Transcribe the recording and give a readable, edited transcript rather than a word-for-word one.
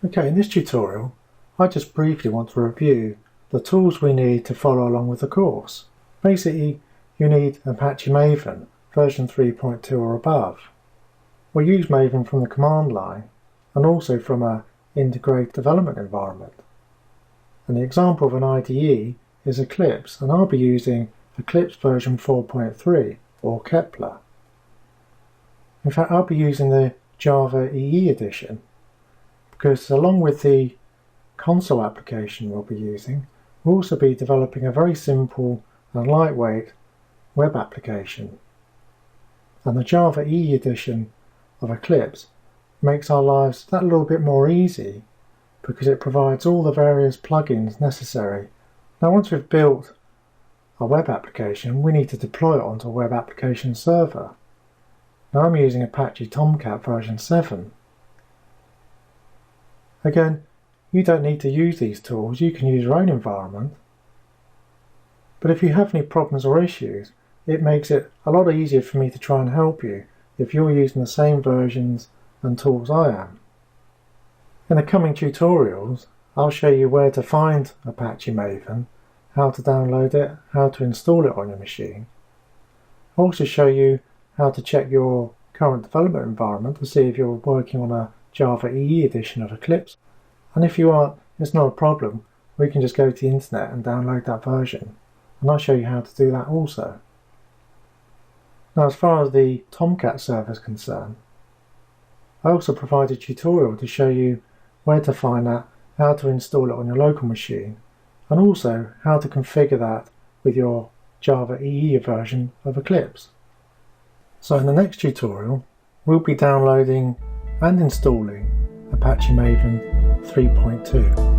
Okay, in this tutorial, I just briefly want to review the tools we need to follow along with the course. Basically, you need Apache Maven version 3.2 or above. We'll use Maven from the command line and also from an integrated development environment. And the example of an IDE is Eclipse, and I'll be using Eclipse version 4.3 or Kepler. In fact, I'll be using the Java EE edition because along with the console application we'll be using, we'll also be developing a very simple and lightweight web application. And the Java EE edition of Eclipse makes our lives that little bit more easy because it provides all the various plugins necessary. Now once we've built a web application, we need to deploy it onto a web application server. Now I'm using Apache Tomcat version 7. Again, you don't need to use these tools, you can use your own environment. But if you have any problems or issues, it makes it a lot easier for me to try and help you if you're using the same versions and tools I am. In the coming tutorials, I'll show you where to find Apache Maven, how to download it, how to install it on your machine. I'll also show you how to check your current development environment to see if you're working on a Java EE edition of Eclipse. And if you aren't, it's not a problem. We can just go to the internet and download that version. And I'll show you how to do that also. Now as far as the Tomcat server is concerned, I also provide a tutorial to show you where to find that, how to install it on your local machine, and also how to configure that with your Java EE version of Eclipse. So in the next tutorial, we'll be downloading and installing Apache Maven 3.2.